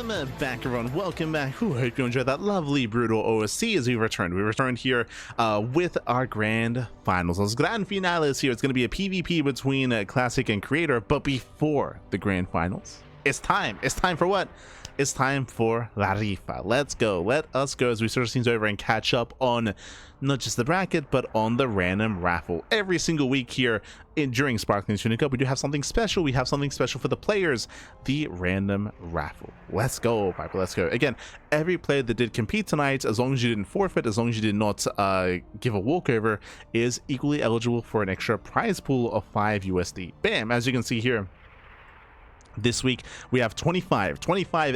Welcome back, everyone. Welcome back. Whew, hope you enjoyed that lovely brutal OSC as we returned. We returned here with our grand finals. Those grand finales here. It's going to be a PvP between Classic and Creator, but before the grand finals, it's time. It's time for what? It's time for La Rifa. Let's go. Let us go as we search things over and catch up on not just the bracket, but on the random raffle. Every single week here during Sparkling Tuna Cup, we do have something special. We have something special for the players, the random raffle. Let's go, Piper. Let's go. Again, every player that did compete tonight, as long as you didn't forfeit, as long as you did not give a walkover, is equally eligible for an extra prize pool of 5 USD. Bam! As you can see here, this week we have 25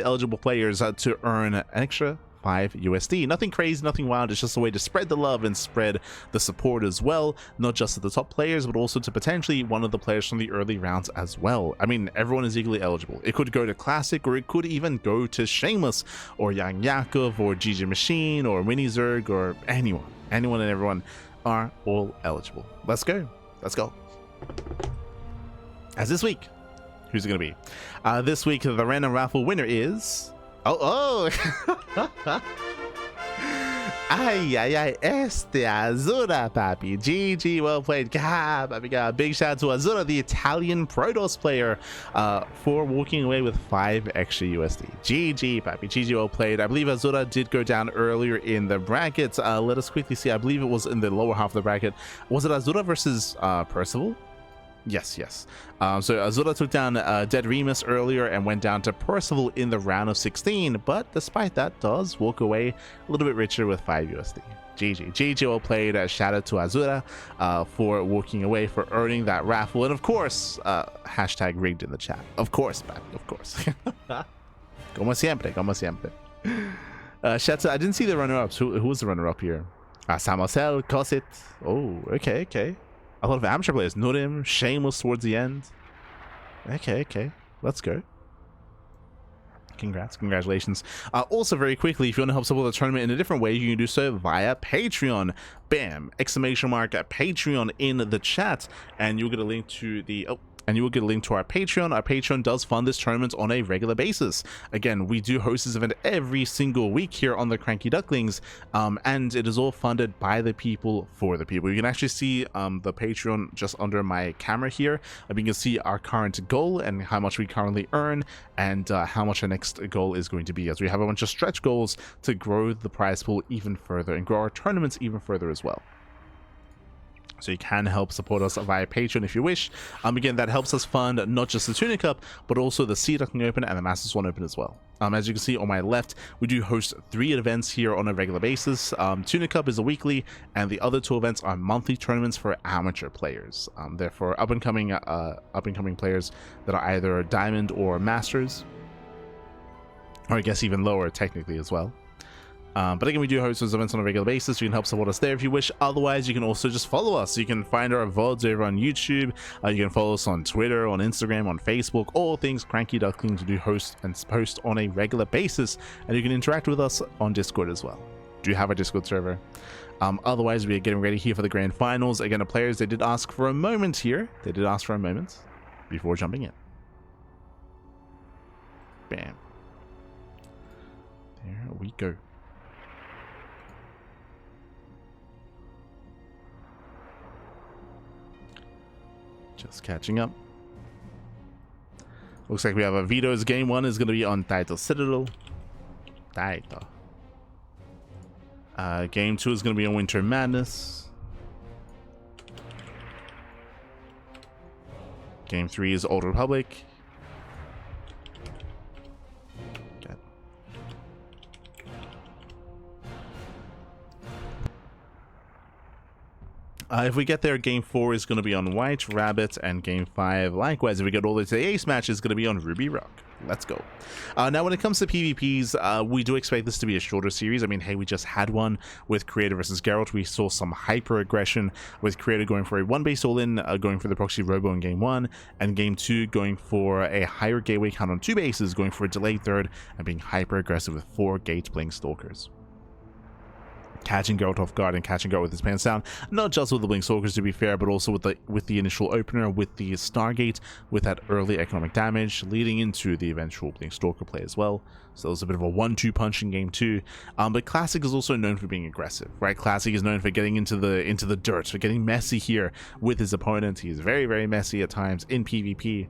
eligible players to earn an extra 5 USD. Nothing crazy, nothing wild. It's just a way to spread the love and spread the support as well, not just to the top players, but also to potentially one of the players from the early rounds as well. I mean, everyone is equally eligible. It could go to Classic, or it could even go to Shameless, or Yang Yakov, or GG Machine, or Winnie Zerg, or anyone and everyone are all eligible. Let's go. Let's go. As this week, who's it gonna be? This week, the random raffle winner is... Oh! Ay, Azura, papi. GG, well played. Papi, God. Big shout out to Azura, the Italian Protoss player, for walking away with 5 extra USD. GG, papi. GG, well played. I believe Azura did go down earlier in the bracket. Let us quickly see. I believe it was in the lower half of the bracket. Was it Azura versus Percival? Yes. So Azura took down Dead Remus earlier and went down to Percival in the round of 16, but despite that, does walk away a little bit richer with 5 USD. GG, well played. Shout out to Azura for walking away, for earning that raffle, and of course, hashtag rigged in the chat. Of course, man, of course. Como siempre. Shout out, I didn't see the runner-ups. Who was the runner-up here? Samusel, Cossit. Oh, okay. A lot of amateur players. Nurim, Shameless towards the end. Okay. Let's go. Congratulations. Also, very quickly, if you want to help support the tournament in a different way, you can do so via Patreon. Bam! Exclamation mark at Patreon in the chat, and you'll get a link to the... And you will get a link to our Patreon. Our Patreon does fund this tournament on a regular basis. Again, we do host this event every single week here on the Cranky Ducklings, and it is all funded by the people for the people. You can actually see the Patreon just under my camera here. You can see our current goal and how much we currently earn, and how much our next goal is going to be, as we have a bunch of stretch goals to grow the prize pool even further and grow our tournaments even further as well. So you can help support us via Patreon if you wish. Again, that helps us fund not just the Tuna Cup, but also the Sea Duckling Open and the Masters 1 Open as well. As you can see on my left, we do host 3 events here on a regular basis. Tuna Cup is a weekly, and the other 2 events are monthly tournaments for amateur players. They're for up-and-coming players that are either Diamond or Masters, or I guess even lower technically as well. But again, we do host those events on a regular basis. You can help support us there if you wish. Otherwise, you can also just follow us. You can find our VODs over on YouTube. You can follow us on Twitter, on Instagram, on Facebook, all things Cranky Ducklings. We do host and post on a regular basis, and you can interact with us on Discord as well. Do you have a Discord server? Otherwise, we are getting ready here for the grand finals. Again, the players, they did ask for a moment here. They did ask for a moment before jumping in. Bam. There we go. Just catching up. Looks like we have a Vito's game 1 is going to be on Title Citadel. Game 2 is going to be on Winter Madness. Game 3 is Old Republic. If we get there, Game 4 is going to be on White Rabbit, and Game 5, likewise, if we get all the way to the Ace match, is going to be on Ruby Rock. Let's go. Now, when it comes to PvPs, we do expect this to be a shorter series. I mean, hey, we just had one with Creator versus Geralt. We saw some hyper-aggression with Creator going for a 1-base all-in, going for the Proxy Robo in Game 1, and Game 2 going for a higher gateway count on 2 bases, going for a delayed third, and being hyper-aggressive with 4 gate-playing Stalkers. catching Geralt off guard and catching Geralt with his pants down, not just with the Blink Stalkers to be fair, but also with the initial opener, with the Stargate, with that early economic damage, leading into the eventual Blink Stalker play as well. So it was a bit of a 1-2 punch in game 2. But Classic is also known for being aggressive, right? Classic is known for getting into the dirt, for getting messy here with his opponent. He's very, very messy at times in PvP.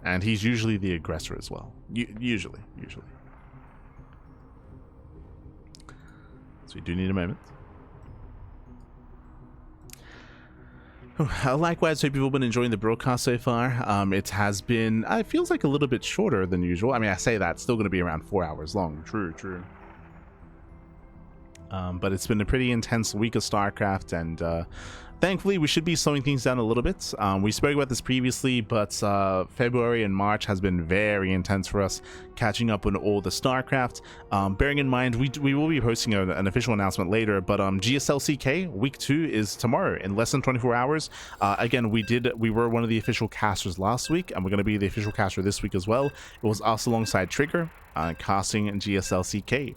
And he's usually the aggressor as well. Usually. So we do need a moment. Likewise, hope people have been enjoying the broadcast so far. It has been, it feels like a little bit shorter than usual. I mean, I say that, it's still going to be around 4 hours long. True. But it's been a pretty intense week of StarCraft, and thankfully we should be slowing things down a little bit. We spoke about this previously, but February and March has been very intense for us, catching up on all the StarCraft. Bearing in mind, we will be posting an official announcement later, but GSLCK week 2 is tomorrow in less than 24 hours. Again, we were one of the official casters last week, and we're going to be the official caster this week as well. It was us alongside Trigger casting GSLCK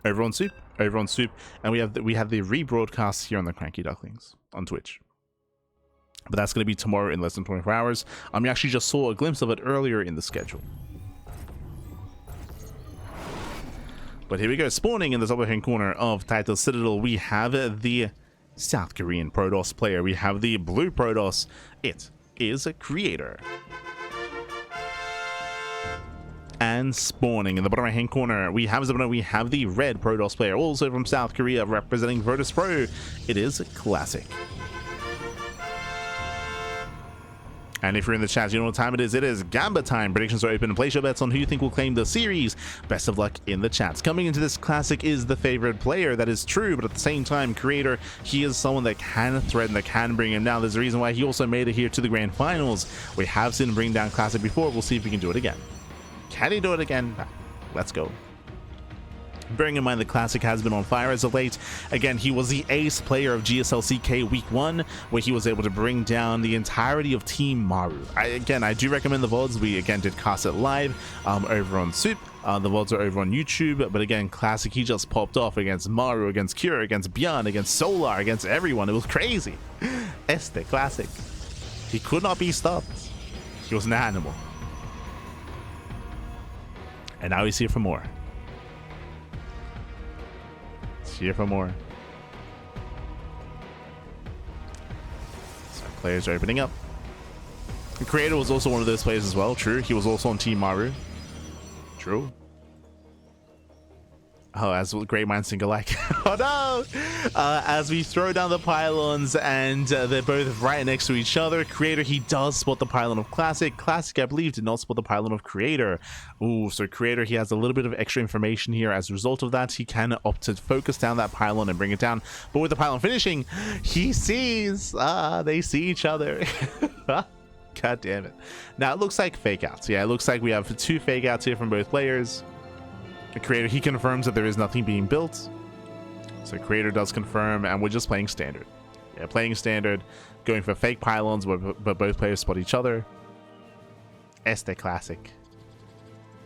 over on Soup. And we have the rebroadcast here on the Cranky Ducklings on Twitch. But that's going to be tomorrow in less than 24 hours. We actually just saw a glimpse of it earlier in the schedule. But here we go, spawning in the top right-hand corner of Title Citadel, we have the South Korean Protoss player. We have the blue Protoss. It is a Creator. And spawning in the bottom right hand corner, we have the red Protoss player, also from South Korea, representing Virtus Pro. It is Classic. And if you're in the chat, you know what time it is. It is Gamba time. Predictions are open. Place your bets on who you think will claim the series. Best of luck in the chats. Coming into this, Classic is the favorite player. That is true, but at the same time, Creator, he is someone that can threaten, that can bring him down. There's a reason why he also made it here to the grand finals. We have seen him bring down Classic before. We'll see if we can do it again. Can he do it again? Let's go. Bearing in mind the Classic has been on fire as of late. Again, he was the ace player of GSLCK week 1, where he was able to bring down the entirety of Team Maru. I do recommend the VODs. We again did cast it live over on Soup. The VODs are over on YouTube, but again, Classic, he just popped off against Maru, against Cure, against Beyond, against Solar, against everyone. It was crazy. Este Classic. He could not be stopped. He was an animal. And now he's here for more. He's here for more. So players are opening up. The Creator was also one of those players as well. True. He was also on Team Maru. True. Oh, as great minds think alike. Oh no! As we throw down the pylons and they're both right next to each other. Creator, he does spot the pylon of Classic. Classic, I believe, did not spot the pylon of Creator. Ooh, so Creator, he has a little bit of extra information here. As a result of that, he can opt to focus down that pylon and bring it down. But with the pylon finishing, he sees, they see each other. God damn it. Now, it looks like fake outs. Yeah, it looks like we have 2 fake outs here from both players. The Creator, he confirms that there is nothing being built. So Creator does confirm, and we're just playing standard. Yeah, playing standard, going for fake pylons, but both players spot each other. Este Classic.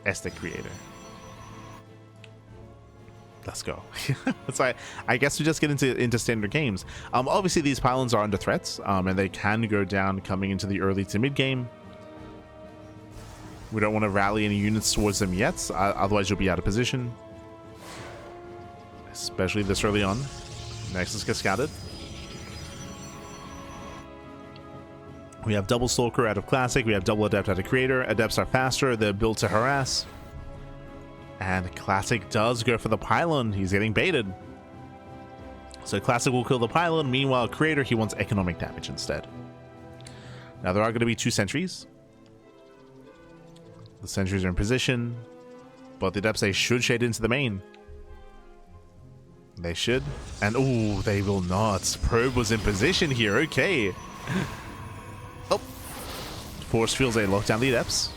Este Creator. Let's go. So I guess we just get into standard games. Obviously, these pylons are under threats, and they can go down coming into the early to mid game. We don't want to rally any units towards them yet, otherwise you'll be out of position. Especially this early on. Nexus gets scouted. We have double Stalker out of Classic, we have double Adept out of Creator. Adepts are faster, they're built to harass. And Classic does go for the pylon, he's getting baited. So Classic will kill the pylon, meanwhile Creator, he wants economic damage instead. Now there are going to be 2 sentries. The sentries are in position, but the Adepts, they should shade into the main. They should. And, ooh, they will not. Probe was in position here. Okay. Oh. Force Fields, they lock down the Adepts.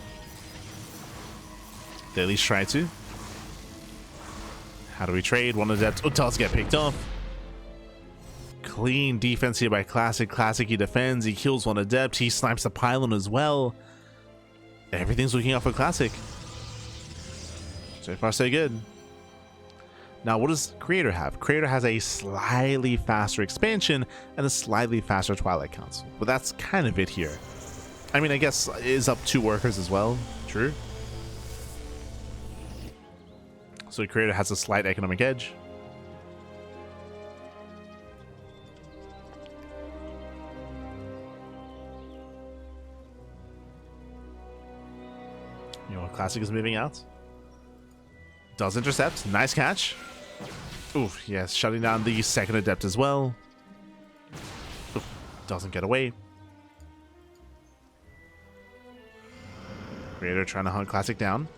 They at least try to. How do we trade? One Adept. Oh, does get picked off. Clean defense here by Classic. Classic, he defends. He kills one Adept. He snipes the pylon as well. Everything's looking up for Classic. So far, so good. Now, what does Creator have? Creator has a slightly faster expansion and a slightly faster Twilight Council, but that's kind of it here. I mean, I guess it is up 2 workers as well. True. So Creator has a slight economic edge. You know, Classic is moving out. Does intercept. Nice catch. Oof, yes, shutting down the second Adept as well. Oof, doesn't get away. Creator trying to hunt Classic down.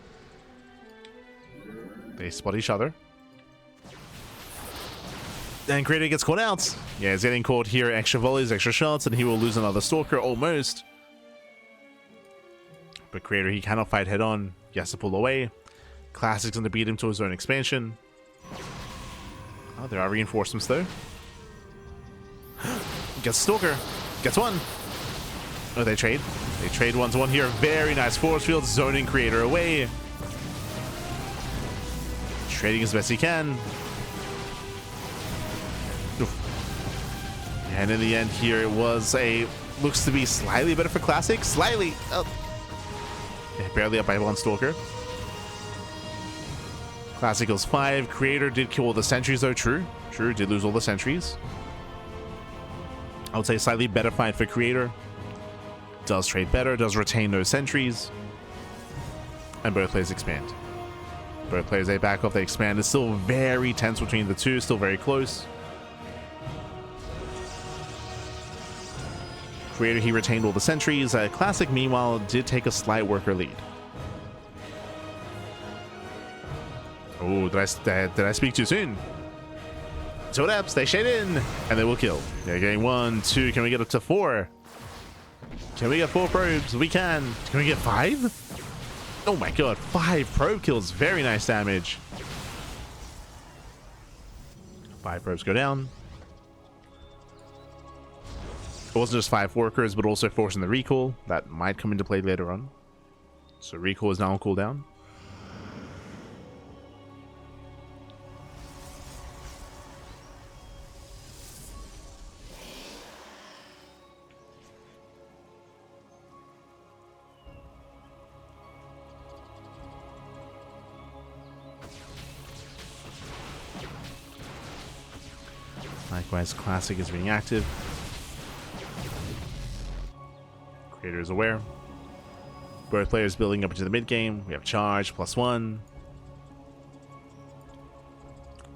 They spot each other. And Creator gets caught out. Yeah, he's getting caught here. Extra volleys, extra shots, and he will lose another Stalker almost. But Creator, he cannot fight head on. He has to pull away. Classic's going to beat him to his own expansion. Oh, there are reinforcements though. Gets Stalker. Gets one. Oh, they trade. They trade 1-1 here. Very nice force field. Zoning Creator away. Trading as best he can. Oof. And in the end here, it was a... looks to be slightly better for Classic. Slightly. Oh. Yeah, barely up by 1 Stalker. Classic goes 5. Creator did kill all the sentries though. True. True. Did lose all the sentries. I would say slightly better fight for Creator. Does trade better. Does retain those sentries. And both players expand. Both players, they back off, they expand. It's still very tense between the two. Still very close. Creator, he retained all the sentries. Classic, meanwhile, did take a slight worker lead. Oh, did I speak too soon? 2 Adepts, they shade in, and they will kill. They're getting 1, 2. Can we get up to 4? Can we get 4 probes? We can. Can we get 5? Oh my god, 5 probe kills. Very nice damage. 5 probes go down. It wasn't just 5 workers, but also forcing the recall. That might come into play later on. So recall is now on cooldown. Likewise, Classic is being active. Creator is aware. Both players building up into the mid game. We have charge +1.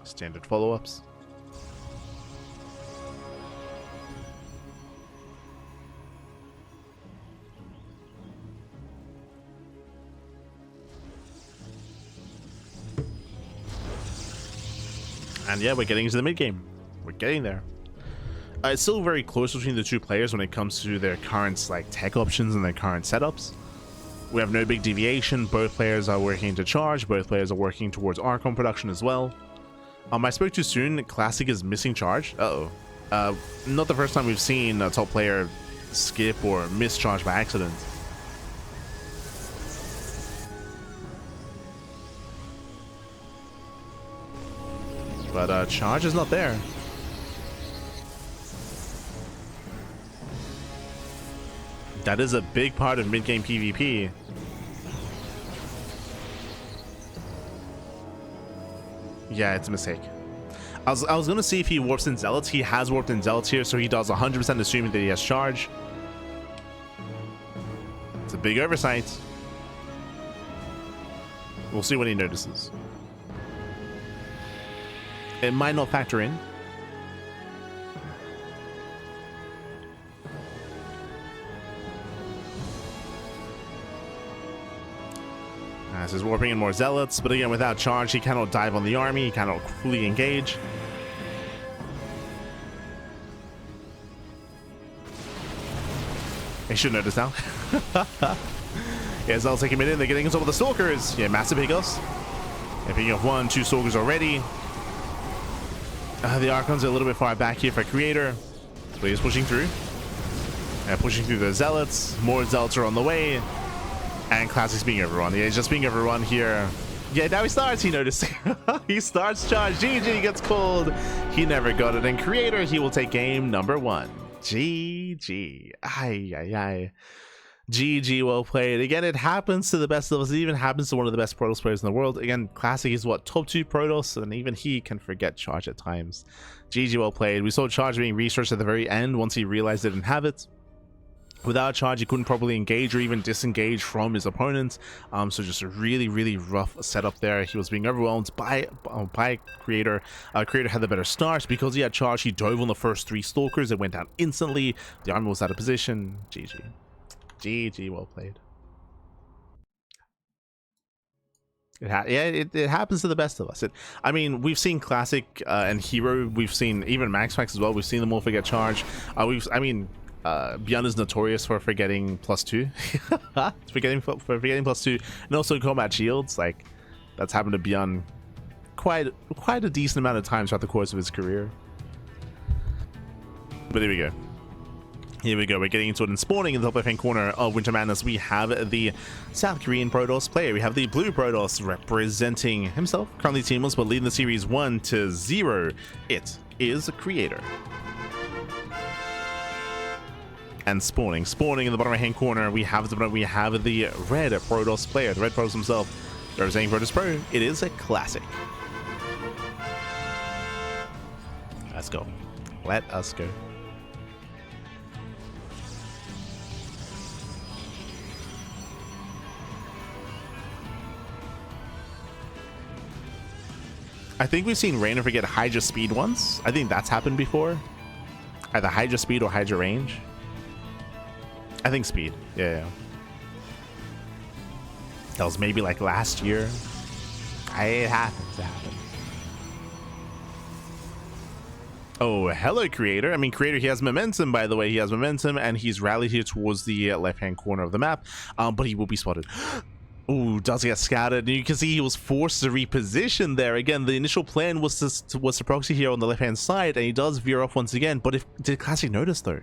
Standard follow-ups. And yeah, we're getting into the mid game. We're getting there. It's still very close between the 2 players when it comes to their current like tech options and their current setups. We have no big deviation. Both players are working to charge. Both players are working towards Archon production as well. I spoke too soon. Classic is missing charge. Uh-oh. Not the first time we've seen a top player skip or miss charge by accident. But charge is not there. That is a big part of mid-game PvP. Yeah, it's a mistake. I was going to see if he warps in Zealots. He has warped in Zealots here, so he does 100% assuming that he has charge. It's a big oversight. We'll see what he notices. It might not factor in. As he's warping in more Zealots, but again, without charge, he cannot dive on the army. He cannot fully engage. They should notice now. Yeah, Zealots taking in. They're getting into all the Stalkers. Yeah, massive Higos. They're picking up 1, 2 Stalkers already. The Archons are a little bit far back here for Creator. But he's pushing through. Pushing through the Zealots. More Zealots are on the way. And Classic's being overrun. Yeah, he's just being overrun here Yeah, now he starts. He noticed. He starts charge. GG gets called. He never got it. And Creator, he will take game number 1. GG. Ay, ay, ay. GG, well played. Again, it happens to the best of us. It even happens to one of the best Protoss players in the world. Again, Classic is what, top 2 Protoss, and even he can forget charge at times. GG, well played. We saw charge being researched at the very end once he realized he didn't have it. Without charge, he couldn't properly engage or even disengage from his opponent. So just a really, really rough setup there. He was being overwhelmed by Creator. Creator had the better start. Because he had charge, he dove on the first 3 Stalkers. It went down instantly. The army was out of position. GG. GG, well played. It happens to the best of us. I mean, we've seen Classic and Hero. We've seen even Max as well. We've seen them all forget charge. Beyond is notorious for forgetting +2. forgetting +2, and also combat shields. Like, that's happened to Beyond quite a decent amount of times throughout the course of his career. But here we go. Here we go, we're getting into it, and spawning in the top left-hand corner of Winter Madness, we have the South Korean Protoss player. We have the Blue Protoss representing himself, currently teamless, but leading the series 1-0. It is a Creator. And spawning in the bottom right-hand corner, we have the Red Protoss player, the Red Protoss himself, representing Protoss Pro. It is a Classic. Let's go. Let us go. I think we've seen Rainer forget Hydra speed once. I think that's happened before. Either Hydra speed or Hydra range. I think speed. Yeah. That was maybe like last year. It happens. Oh, hello, Creator. I mean, Creator, he has momentum, by the way. He has momentum, and he's rallied here towards the left-hand corner of the map. But he will be spotted. Ooh, does get scouted, and you can see he was forced to reposition there. Again, the initial plan was to proxy here on the left-hand side, and he does veer off once again. But did Classic notice though?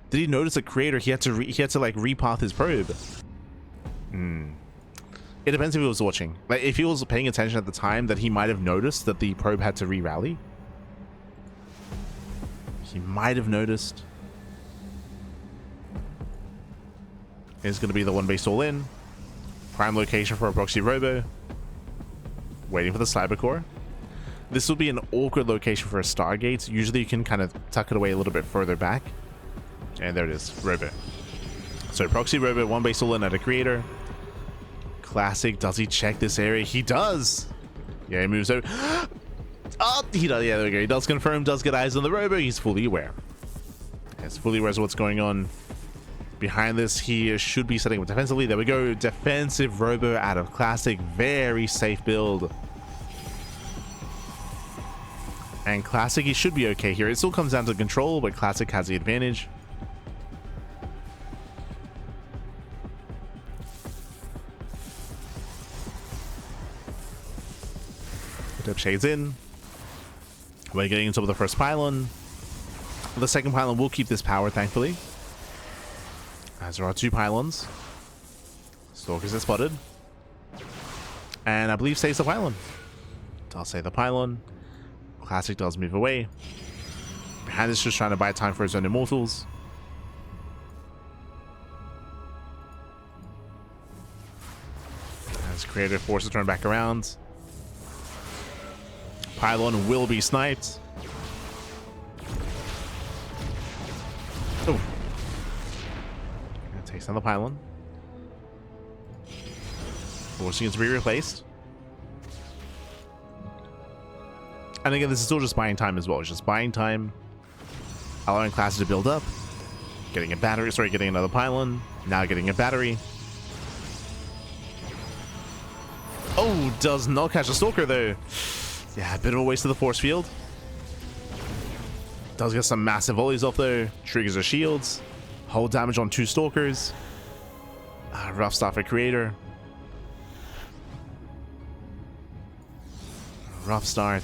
Did he notice a Creator? He had to like repath his probe. It depends if he was watching. Like, if he was paying attention at the time, that he might have noticed that the probe had to re-rally. He might have noticed. It's going to be the 1 base all in. Prime location for a proxy robo. Waiting for the Cyber Core. This will be an awkward location for a Stargate. Usually you can kind of tuck it away a little bit further back. And there it is, robo. So proxy robo, 1 base all in at a Creator. Classic, does he check this area? He does. Yeah, he moves over. Oh, he does. Yeah, there we go. He does confirm, does get eyes on the robo. He's fully aware. He's fully aware of what's going on. Behind this, he should be setting up defensively. There we go. Defensive robo out of Classic. Very safe build. And Classic, he should be okay here. It still comes down to control, but Classic has the advantage. Depth shades in. We're getting into the first pylon. The second pylon will keep this power, thankfully. As there are 2 pylons. Stalkers are spotted. And I believe stays the pylon. I'll say the pylon. Classic does move away. Behind this, just trying to buy time for his own immortals. As Creator forces to turn back around. Pylon will be sniped. Oh. Takes on the pylon. Forcing it to be replaced. And again, this is still just buying time as well. It's just buying time. Allowing Classic to build up. Getting a battery. Sorry, getting another pylon. Now getting a battery. Oh, does not catch a Stalker though. Yeah, a bit of a waste of the force field. Does get some massive volleys off though. Triggers her shields. Hold damage on 2 Stalkers. Rough start for Creator. Rough start.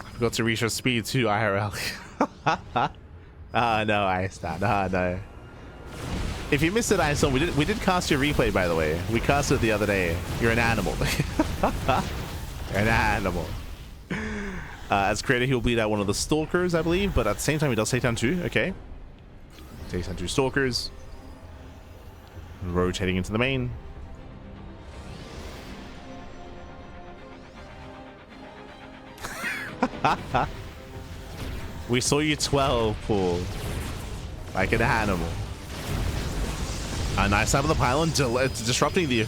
I forgot to reach her speed too, IRL. No, I stopped. No. If you missed it, ISO, we did cast your replay, by the way. We cast it the other day. You're an animal. You're an animal. As creator, he'll bleed out one of the stalkers, I believe, but at the same time, he does take down 2. Okay. Takes down 2 stalkers. Rotating into the main. We saw you 12, Paul. Like an animal. A nice out of the pylon, disrupting the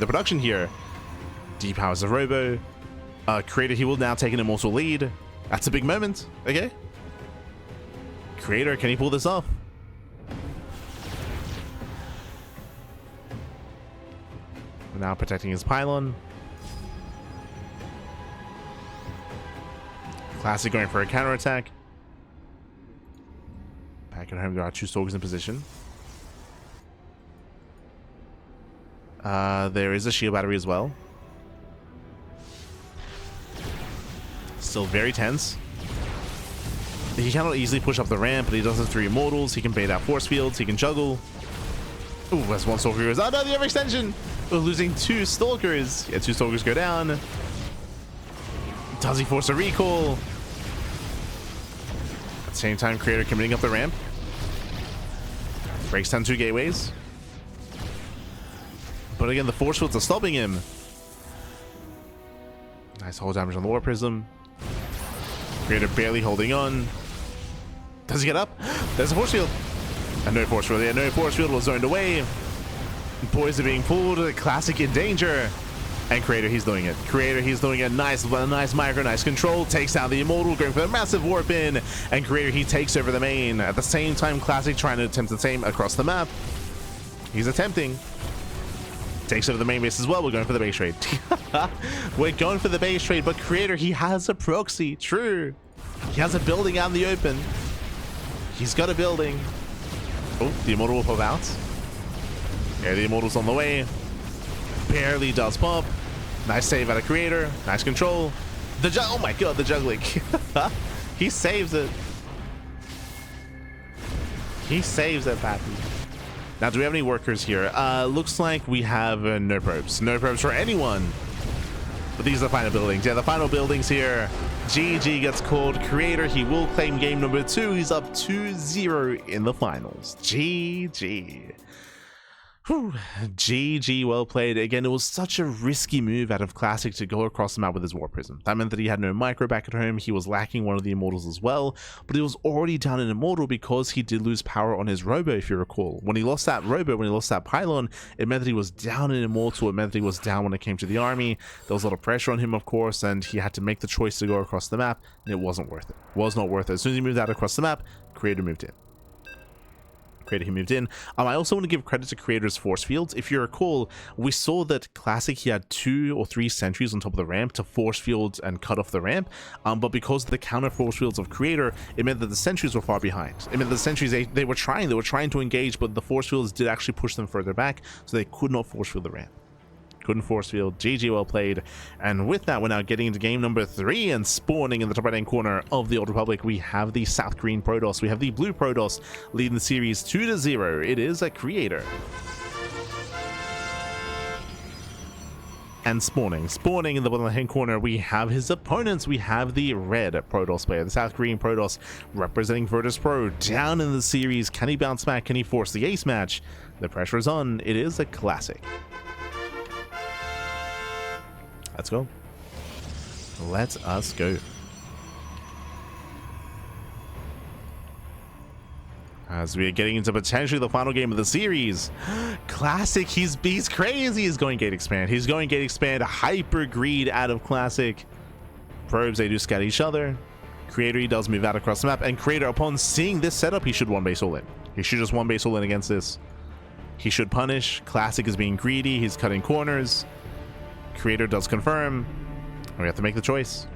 production here. Depowers the robo. Creator, he will now take an immortal lead. That's a big moment. Okay. Creator, can he pull this off? Now protecting his pylon. Classic going for a counterattack. Back at home, there are 2 stalkers in position. There is a shield battery as well. Still very tense. He cannot easily push up the ramp, but he does have 3 immortals. He can bait out force fields. He can juggle. Ooh, that's 1 stalker. Oh no, the overextension! We're losing 2 stalkers. Yeah, 2 stalkers go down. Does he force a recall? At the same time, creator committing up the ramp. Breaks down 2 gateways. But again, the force fields are stopping him. Nice hold damage on the war prism. Creator barely holding on. Does he get up? There's a force field. And no force field. Yeah, no force field was zoned away. Boys are being pulled. Classic in danger. And Creator, he's doing it. Creator, he's doing it. Nice micro, nice control. Takes out the Immortal, going for a massive warp in. And Creator, he takes over the main. At the same time, Classic trying to attempt the same across the map. He's attempting. Takes over the main base as well. We're going for the base trade. We're going for the base trade, but Creator, he has a proxy. True. He has a building out in the open. He's got a building. Oh, the Immortal will pop out. Yeah, the Immortal's on the way. Barely does pop. Nice save out of Creator. Nice control. Oh my god, the juggling. He saves it. He saves it, Pappy. Now, do we have any workers here? Looks like we have no probes. No probes for anyone. But these are the final buildings. Yeah, the final buildings here. GG gets called. Creator, he will claim game number 2. He's up 2-0 in the finals. GG. Whew. GG, well played. Again, it was such a risky move out of Classic to go across the map with his War Prism. That meant that he had no micro back at home. He was lacking one of the Immortals as well, but he was already down an Immortal because he did lose power on his Robo, if you recall. When he lost that Robo, when he lost that Pylon, it meant that he was down an Immortal. It meant that he was down when it came to the army. There was a lot of pressure on him, of course, and he had to make the choice to go across the map, and it wasn't worth it. It was not worth it. As soon as he moved out across the map, Creator moved in. Creator, he moved in. I also want to give credit to Creator's force fields. If you recall, we saw that Classic, he had 2 or 3 sentries on top of the ramp to force fields and cut off the ramp, but because of the counter force fields of Creator, it meant that the sentries were far behind. It meant the sentries, they were trying to engage, but the force fields did actually push them further back, so they could not force field the ramp. Couldn't force field. GG, well played. And with that, we're now getting into game number 3, and spawning in the top right hand corner of the Old Republic, we have the South Green Protoss. We have the Blue Protoss leading the series 2-0. It is a Creator. And spawning in the bottom hand corner, we have his opponents. We have the red Protoss player, the South Green Protoss, representing Virtus Pro, down in the series. Can he bounce back? Can he force the ace match? The pressure is on. It is a Classic. Let's go. Let us go. As we are getting into potentially the final game of the series. Classic, he's crazy. He's going gate expand. He's going gate expand. Hyper greed out of Classic. Probes, they do scat each other. Creator, he does move out across the map. And Creator, upon seeing this setup, he should one base all in. He should just one base all in against this. He should punish. Classic is being greedy. He's cutting corners. Creator does confirm. We have to make the choice.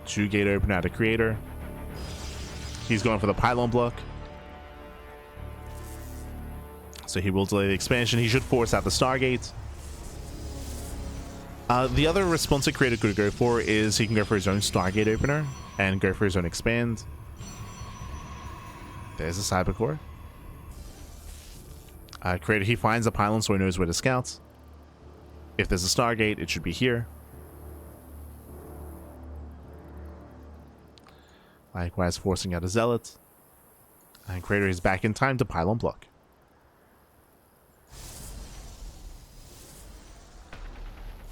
2 gate open out of Creator. He's going for the pylon block. So he will delay the expansion. He should force out the Stargate. The other response that Creator could go for is he can go for his own Stargate opener and go for his own expand. There's a Cybercore. Creator, he finds a pylon so he knows where to scout. If there's a Stargate, it should be here. Likewise, forcing out a Zealot. And Creator is back in time to pylon block.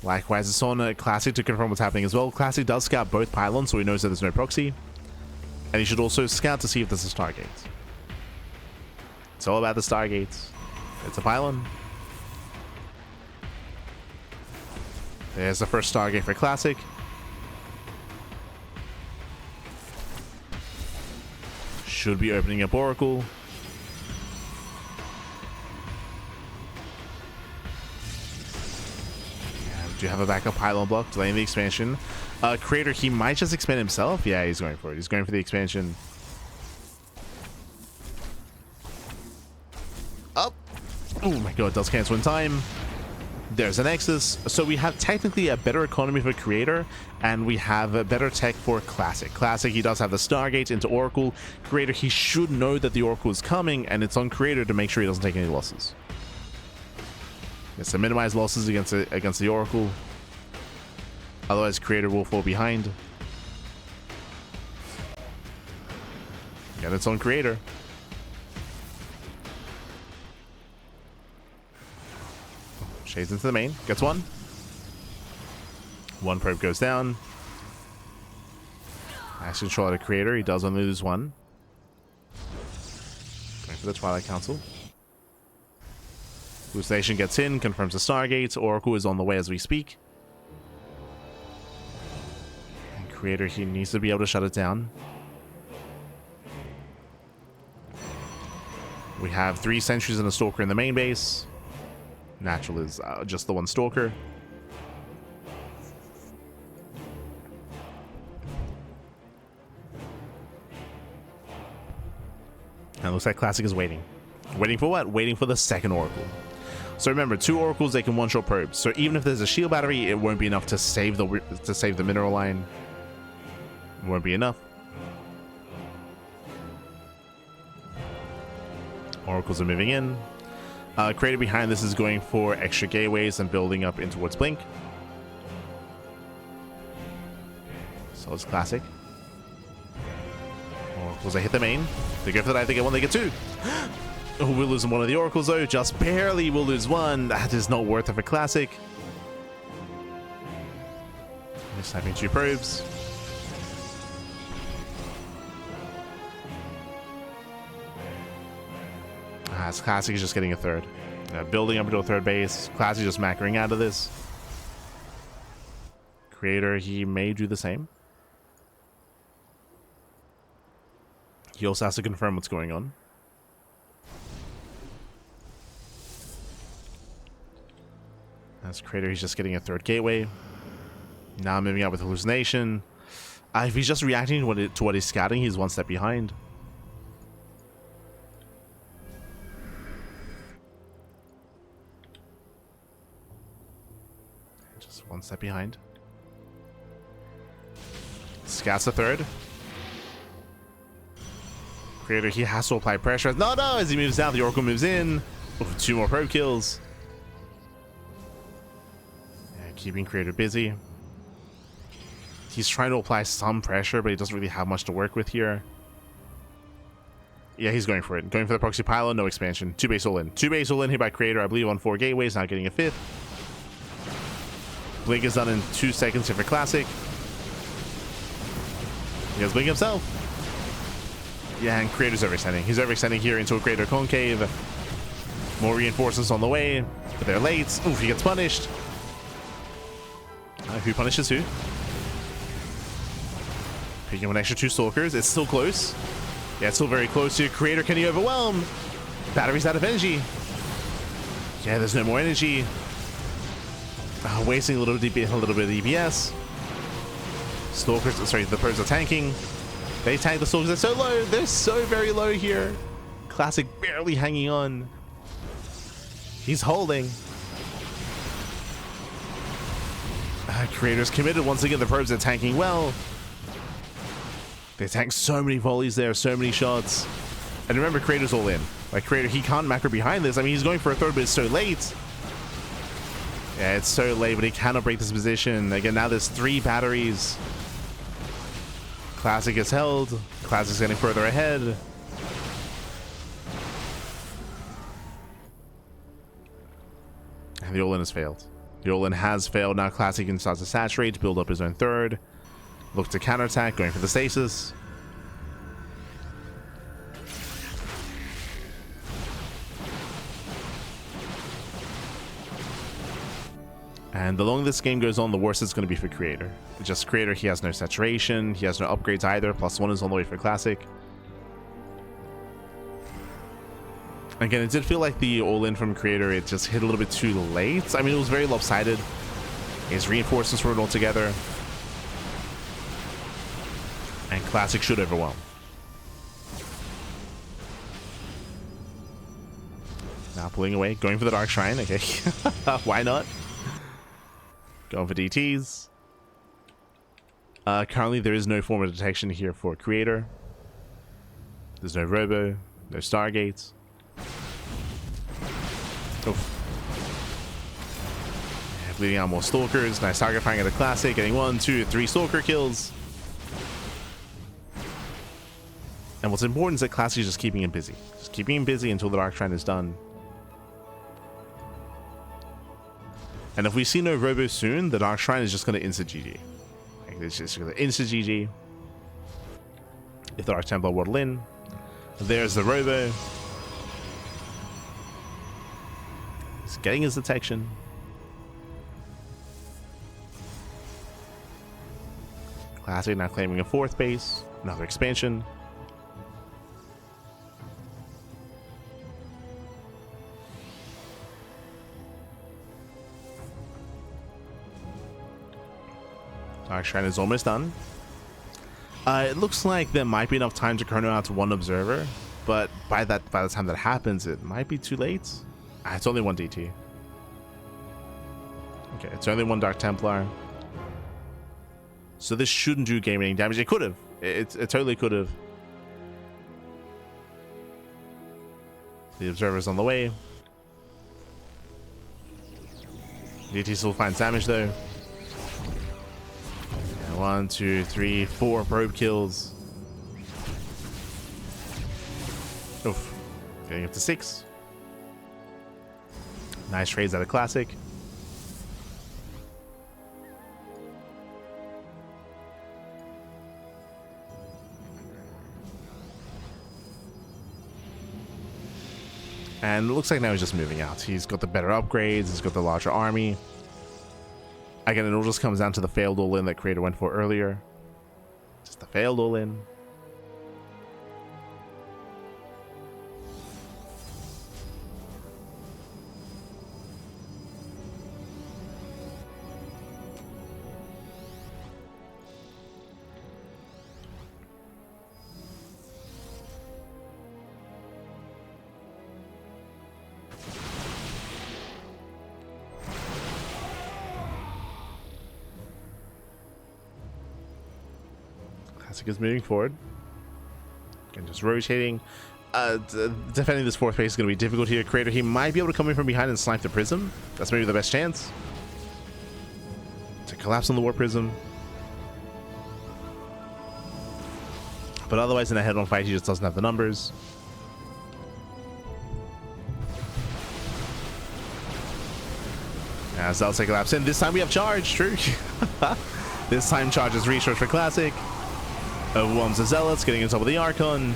Likewise, it's on Classic to confirm what's happening as well. Classic does scout both pylons so he knows that there's no proxy. And he should also scout to see if there's a Stargate. It's all about the Stargates. It's a pylon. There's the first Stargate for Classic. Should be opening up Oracle. Yeah, we do have a backup pylon block, delaying the expansion. Creator, he might just expand himself. Yeah, he's going for it. He's going for the expansion. Up. Oh my god, does cancel in time. There's a Nexus. So we have technically a better economy for Creator, and we have a better tech for Classic. Classic, he does have the Stargate into Oracle. Creator, he should know that the Oracle is coming, and it's on Creator to make sure he doesn't take any losses. Yes, to minimize losses against the Oracle. Otherwise, Creator will fall behind. And it's on Creator. Shades into the main. Gets one. One probe goes down. Nice control out of Creator. He does only lose one. Going for the Twilight Council. Hallucination gets in, confirms the Stargate. Oracle is on the way as we speak. And Creator, he needs to be able to shut it down. We have 3 sentries and a Stalker in the main base. Natural is just the one Stalker. And it looks like Classic is waiting. Waiting for what? Waiting for the second Oracle. So remember, 2 Oracles, they can one-shot probes. So even if there's a shield battery, it won't be enough to save the mineral line. It won't be enough. Oracles are moving in. Creator behind this is going for extra gateways and building up in towards Blink. So it's Classic. Oracles, they hit the main. They go for that, they get 1, they get 2. Oh, we're losing one of the Oracles though, just barely. We'll lose 1. That is not worth it for Classic. They're sniping 2 probes. As Classic is just getting a 3rd. Building up into a 3rd base. Classic just macroing out of this. Creator, he may do the same. He also has to confirm what's going on. As Creator, he's just getting a 3rd gateway. Now moving out with Hallucination. If he's just reacting to what he's scouting, he's 1 step behind. Just 1 step behind. Scouts a 3rd. Creator, he has to apply pressure. No, as he moves down, the Oracle moves in. Ooh, 2 more probe kills. Yeah, keeping Creator busy. He's trying to apply some pressure, but he doesn't really have much to work with here. Yeah, he's going for it. Going for the proxy pylon, no expansion. 2 base all in. 2 base all in here by Creator, I believe, on 4 gateways, not getting a 5th. Blink is done in 2 seconds here for Classic. He has Blink himself. Yeah, and Creator's overextending. He's overextending here into a Creator Concave. More reinforcements on the way, but they're late. Oof, he gets punished. Who punishes who? Picking up an extra 2 Stalkers. It's still close. Yeah, it's still very close here. Creator, can he overwhelm? Battery's out of energy. Yeah, there's no more energy. Wasting a little bit of DPS. Stalkers, sorry, the probes are tanking. They tank the Stalkers. They're so low. They're so very low here. Classic barely hanging on. He's holding. Creator's committed once again. The probes are tanking well. They tank so many volleys there, so many shots. And remember, Creator's all in. Like, Creator, he can't macro behind this. I mean, he's going for a third, but it's so late. Yeah, it's so late, but he cannot break this position. Again, now there's 3 batteries. Classic is held. Classic's getting further ahead. And the all-in has failed. The all-in has failed. Now Classic can start to saturate, to build up his own third. Look to counterattack, going for the stasis. And the longer this game goes on, the worse it's going to be for Creator. Just Creator, he has no saturation, he has no upgrades either. +1 is on the way for Classic. Again, it did feel like the all-in from Creator, it just hit a little bit too late. I mean, it was very lopsided. His reinforcements weren't all together. And Classic should overwhelm. Now pulling away, going for the Dark Shrine, okay. Why not? Going for DTs. Currently, there is no form of detection here for Creator. There's no Robo, no Stargates. Oh. Yeah, bleeding out more Stalkers. Nice target firing at a Classic, getting 1, 2, 3 Stalker kills. And what's important is that Classic is just keeping him busy. Just keeping him busy until the Dark Shrine is done. And if we see no Robo soon, the Dark Shrine is just going to insta GG. Like, it's just going to insta GG. If the Dark Templar waddle in, there's the Robo. He's getting his detection. Classic now claiming a 4th base. Another expansion. Dark Shrine is almost done. It looks like there might be enough time to chrono out to 1 observer, but by the time that happens, it might be too late. It's only 1 DT. Okay, it's only 1 Dark Templar. So this shouldn't do game-ending damage. It could have. It totally could have. The observer's on the way. DT still finds damage though. 1, 2, 3, 4 probe kills. Oof. Getting up to 6. Nice trades out of Classic. And it looks like now he's just moving out. He's got the better upgrades, he's got the larger army. Again, it all just comes down to the failed all-in that Creator went for earlier. Just the failed all-in. Classic is moving forward. Again, just rotating. Defending this 4th base is going to be difficult here. Creator, he might be able to come in from behind and snipe the Prism. That's maybe the best chance. To collapse on the War Prism. But otherwise, in a head-on fight, he just doesn't have the numbers. As Zealots take a collapse in. This time we have charge, true. This time charge is research for Classic. Overwhelms the Zealots, getting on top of the Archon.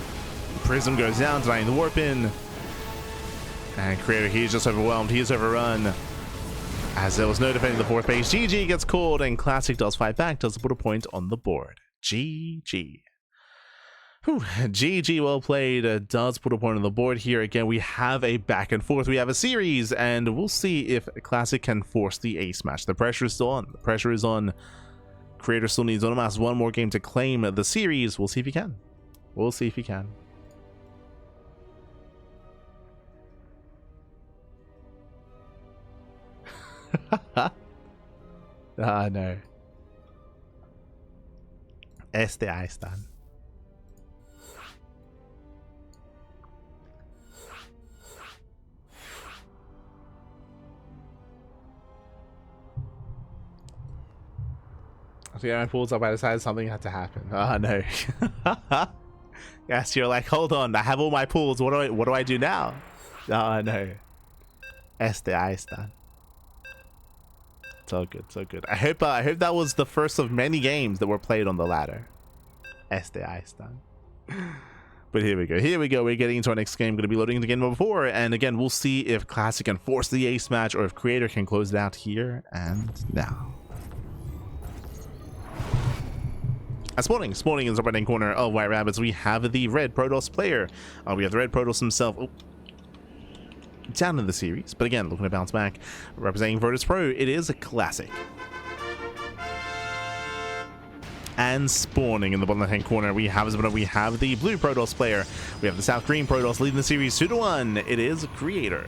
Prism goes down, denying the warp in. And Creator, he's just overwhelmed. He's overrun. As there was no defending the 4th base, GG gets called, and Classic does fight back, does put a point on the board. GG. Whew. GG, well played. Does put a point on the board here. Again, we have a back and forth. We have a series, and we'll see if Classic can force the ace match. The pressure is still on. The pressure is on. Creator still needs almost 1 more game to claim the series. We'll see if he can. We'll see if he can. Ah, no. Ahí están. to get my pools up, I decided something had to happen. Oh no. Yes, you're like, hold on, I have all my pools. What do I do now? Oh no. Ahí está. So good, so good. I hope that was the first of many games that were played on the ladder. Ahí está. But here we go. We're getting into our next game. Going to be loading into game number 4, and again, we'll see if Classic can force the ace match or if Creator can close it out here and now. Spawning in the right-hand corner of White Rabbits, we have the red Protoss player. We have the red Protoss himself. Oh, down in the series, but again, looking to bounce back. Representing Virtus Pro, it is a Classic. And spawning in the bottom left-hand corner, we have the blue Protoss player. We have the South Green Protoss leading the series 2-1. It is Creator.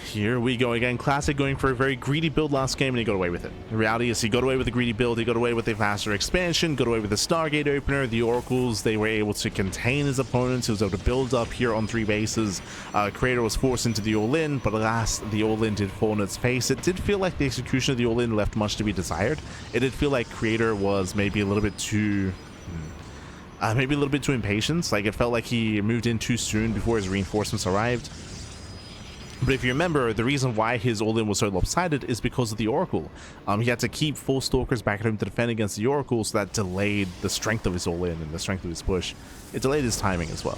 Here we go again. Classic going for a very greedy build last game, and he got away with it. The reality is he got away with the greedy build, he got away with a faster expansion, got away with the Stargate opener, the Oracles. They were able to contain his opponents. He was able to build up here on 3 bases. Creator was forced into the all-in, but alas, the all-in did fall on its face. It did feel like the execution of the all-in left much to be desired. It did feel like Creator was maybe a little bit too impatient. Like, it felt like he moved in too soon before his reinforcements arrived. But if you remember, the reason why his all-in was so lopsided is because of the Oracle. He had to keep 4 Stalkers back at home to defend against the Oracle, so that delayed the strength of his all-in and the strength of his push. It delayed his timing as well.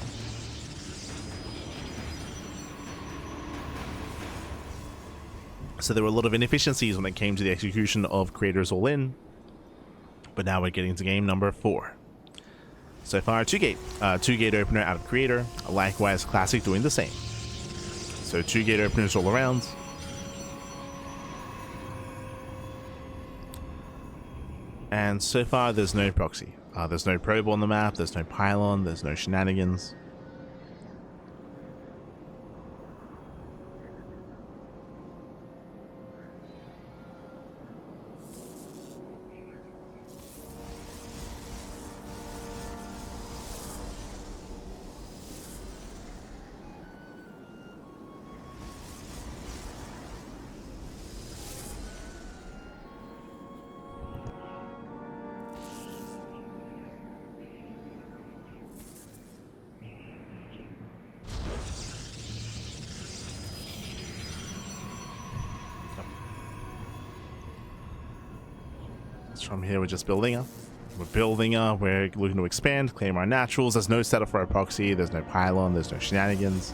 So there were a lot of inefficiencies when it came to the execution of Creator's all-in. But now we're getting to game number 4. So far, 2-gate. 2-gate opener out of Creator. Likewise, Classic doing the same. So 2-gate openers all around. And so far there's no proxy. There's no probe on the map, there's no pylon, there's no shenanigans. From here, we're just building up. We're looking to expand, claim our naturals. There's no setup for our proxy, there's no pylon, there's no shenanigans.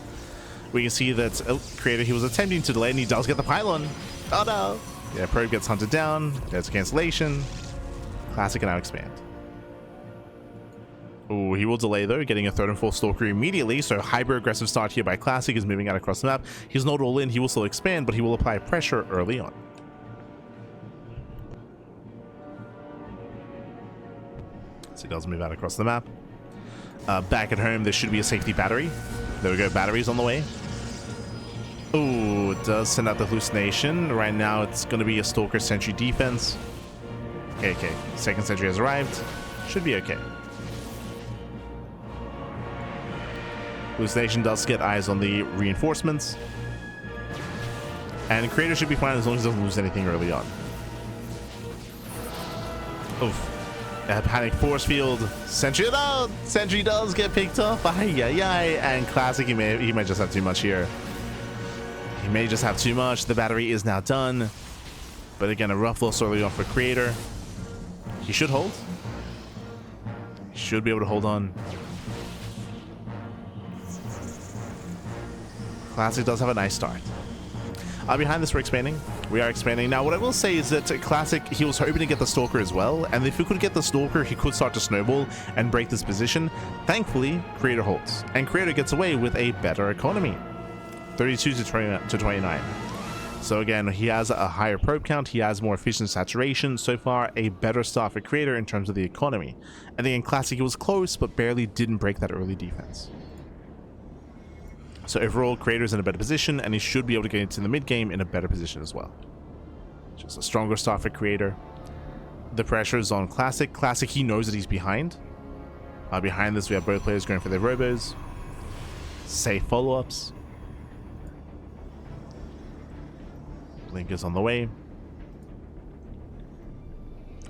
We can see that Creator, he was attempting to delay, and he does get the pylon. Oh no! Yeah, probe gets hunted down, there's a cancellation. Classic can now expand. Oh, he will delay though, getting a 3rd and 4th Stalker immediately, so hyper-aggressive start here by Classic is moving out across the map. He's not all in, he will still expand, but he will apply pressure early on. So he does move out across the map. Back at home, there should be a safety battery. There we go, batteries on the way. Oh, it does send out the hallucination. Right now, it's going to be a Stalker Sentry defense. Okay. 2nd Sentry has arrived. Should be okay. Hallucination does get eyes on the reinforcements. And Creator should be fine as long as he doesn't lose anything early on. Oof. Panic force field. Sentry, no! Sentry does get picked up. And Classic, he might just have too much here. He may just have too much. The battery is now done. But again, a rough loss early on for Creator. He should hold. He should be able to hold on. Classic does have a nice start. Behind this, we're expanding. We are expanding. Now, what I will say is that Classic, he was hoping to get the Stalker as well, and if he could get the Stalker, he could start to snowball and break this position. Thankfully, Creator holds, and Creator gets away with a better economy. 32 to 29. So again, he has a higher probe count, he has more efficient saturation. So far, a better start for Creator in terms of the economy. And again, Classic, it was close, but barely didn't break that early defense. So overall, Creator's in a better position, and he should be able to get into the mid-game in a better position as well. Just a stronger start for Creator. The pressure is on Classic. Classic, he knows that he's behind. Behind this, we have both players going for their robos. Safe follow-ups. Blink is on the way.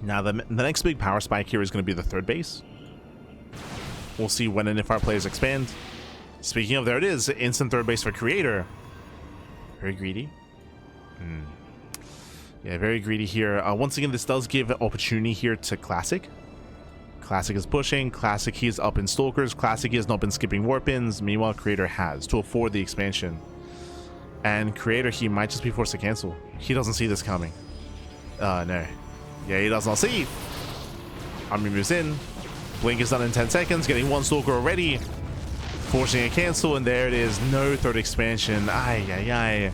Now, the next big power spike here is going to be the third base. We'll see when and if our players expand. Speaking of, there it is. Instant third base for Creator. Very greedy. Yeah, very greedy here. Once again, this does give opportunity here to Classic. Classic is pushing. Classic, he is up in Stalkers. Classic, he has not been skipping Warpins. Meanwhile, Creator has to afford the expansion. And Creator, he might just be forced to cancel. He doesn't see this coming. No. Yeah, he does not see. Army moves in. Blink is done in 10 seconds. Getting one Stalker already. Forcing a cancel, and there it is. No third expansion. Ay.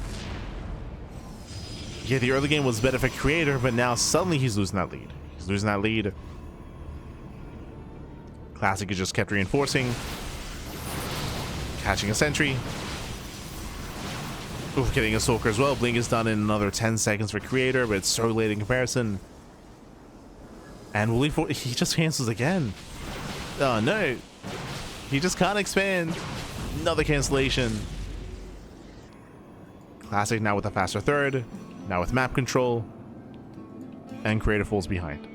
Yeah, the early game was better for Creator, but now suddenly he's losing that lead. He's losing that lead. Classic has just kept reinforcing. Catching a sentry. Oof, getting a Stalker as well. Blink is done in another 10 seconds for Creator, but it's so late in comparison. And he just cancels again. Oh no. He just can't expand. Another cancellation. Classic now with a faster third. Now with map control. And Creator falls behind.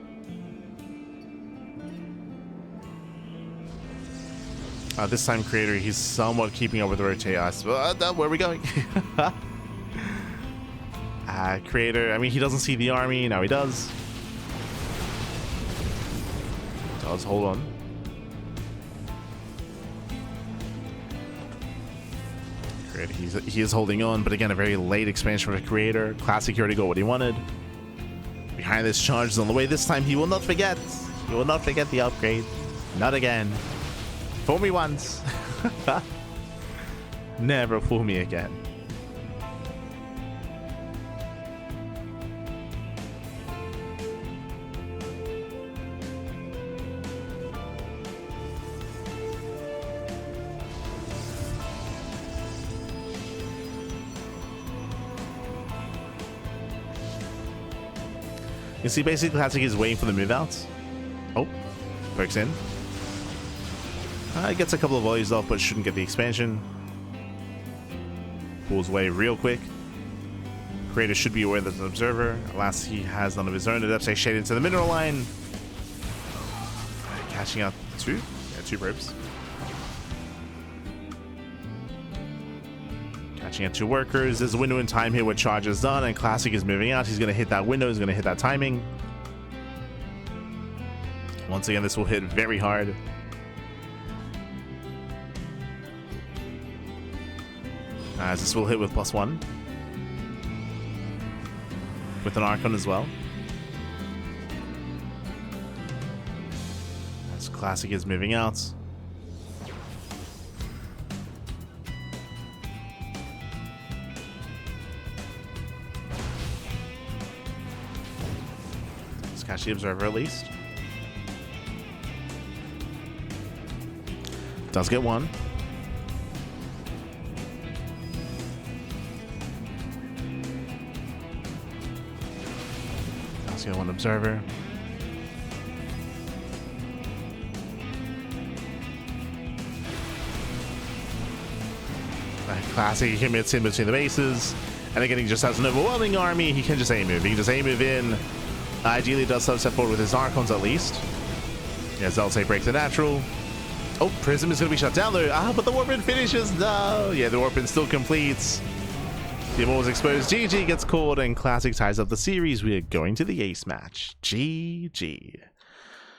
This time Creator, he's somewhat keeping up with the rotate. Where are we going? Creator, I mean, he doesn't see the army. Now he does. Does hold on. Creator, he is holding on, but again, a very late expansion for the Creator. Classic, he already got what he wanted. Behind this charge is on the way. This time he will not forget. He will not forget the upgrade. Not again. Fool me once. Never fool me again. You see, basically Classic is waiting for the move outs. Oh, breaks in. Gets a couple of volleys off, but shouldn't get the expansion. Pulls away real quick. Creator should be aware there's an observer. Alas, he has none of his own. Adepts shade into the mineral line. Catching out two. Yeah, two ropes. Catching out two workers. There's a window in time here where charge is done, and Classic is moving out. He's going to hit that window. He's going to hit that timing. Once again, this will hit very hard. As this will hit with +1. With an Archon as well. As Classic is moving out. Let's catch the observer at least. Does get one. One observer. Classic, he commits in between the bases, and again he just has an overwhelming army. He can just A-move. He can just A-move in. Ideally does step forward with his Archons at least. Yeah, Zeltay breaks the natural. Oh, Prism is going to be shut down though. But the Warpin finishes. No. Yeah, the Warpin still completes. The Immortal was exposed. GG gets called, and Classic ties up the series. We are going to the ace match. GG.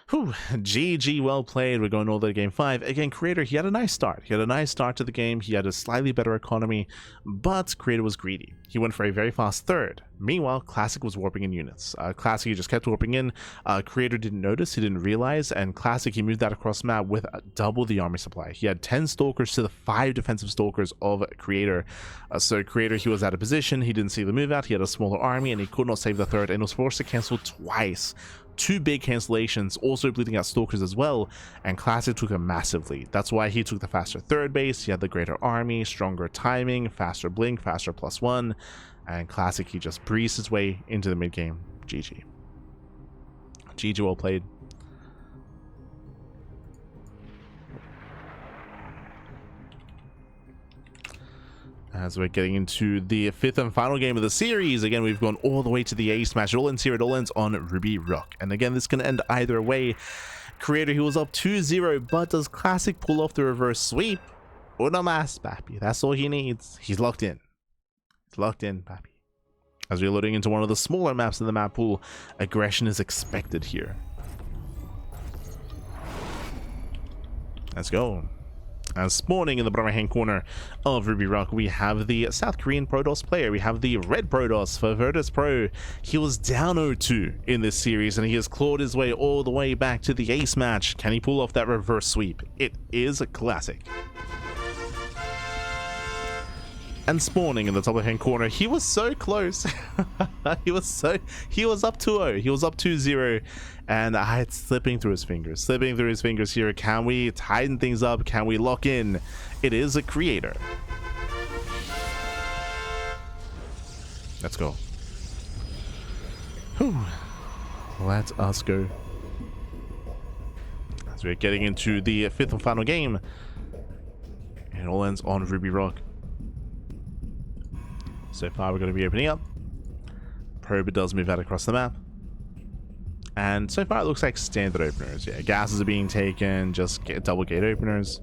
Whew. GG, well played. We're going all the way to game 5. Again, Creator, he had a nice start. He had a nice start to the game. He had a slightly better economy, but Creator was greedy. He went for a very fast third. Meanwhile, Classic was warping in units. Classic, he just kept warping in. Creator didn't notice, he didn't realize, and Classic, he moved that across map with double the army supply. He had 10 Stalkers to the 5 defensive Stalkers of Creator. So Creator, he was out of position, he didn't see the move out, he had a smaller army, and he could not save the third, and was forced to cancel twice. 2 big cancellations, also bleeding out Stalkers as well, and Classic took a massive lead. That's why he took the faster third base. He had the greater army, stronger timing, faster blink, faster +1, and Classic, he just breezed his way into the mid game. GG. GG, well played. As we're getting into the 5th and final game of the series. Again, we've gone all the way to the ace match. It all ends here. It all ends on Ruby Rock. And again, this can end either way. Creator, he was up 2-0, but does Classic pull off the reverse sweep? Uno más, papi. That's all he needs. He's locked in. He's locked in, papi. As we're loading into one of the smaller maps in the map pool, aggression is expected here. Let's go. And spawning in the bottom right hand corner of Ruby Rock, we have the South Korean Protoss player. We have the red Protoss for Virtus Pro. He was down 0-2 in this series, and he has clawed his way all the way back to the ace match. Can he pull off that reverse sweep? It is a classic. And spawning in the top left-hand corner, he was so close. he was up 2-0. He was up 2-0, and it's slipping through his fingers here. Can we tighten things up? Can we lock in? It is a creator. Let's go. Whew. Let us go. As we're getting into the 5th and final game, it all ends on Ruby Rock. So far, we're going to be opening up. Probe does move out across the map. And so far, it looks like standard openers. Yeah, gases are being taken, just double gate openers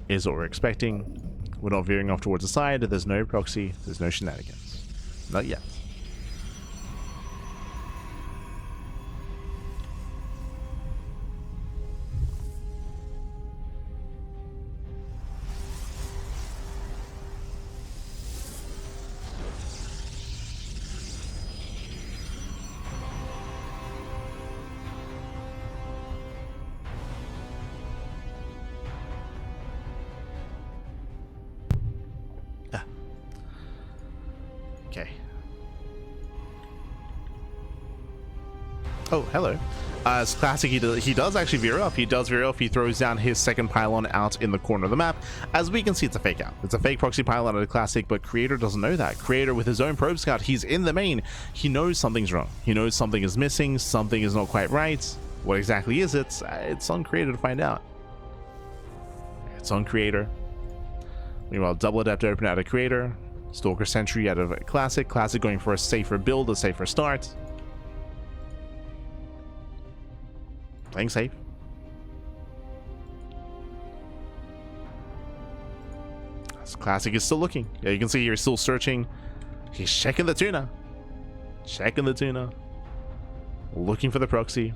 is what we're expecting. We're not veering off towards the side. There's no proxy. There's no shenanigans. Not yet. Okay. Oh, hello. As Classic, he does actually veer off. He does veer off. He throws down his second pylon out in the corner of the map. As we can see, it's a fake out. It's a fake proxy pylon at a Classic, but Creator doesn't know that. Creator, with his own probe scout, he's in the main. He knows something's wrong. He knows something is missing. Something is not quite right. What exactly is it? It's on Creator to find out. It's on Creator. Meanwhile, double adept open out of Creator. Stalker Sentry out of Classic. Classic going for a safer build, a safer start. Playing safe. This Classic is still looking. Yeah, you can see he's still searching. He's checking the tuna. Checking the tuna. Looking for the proxy.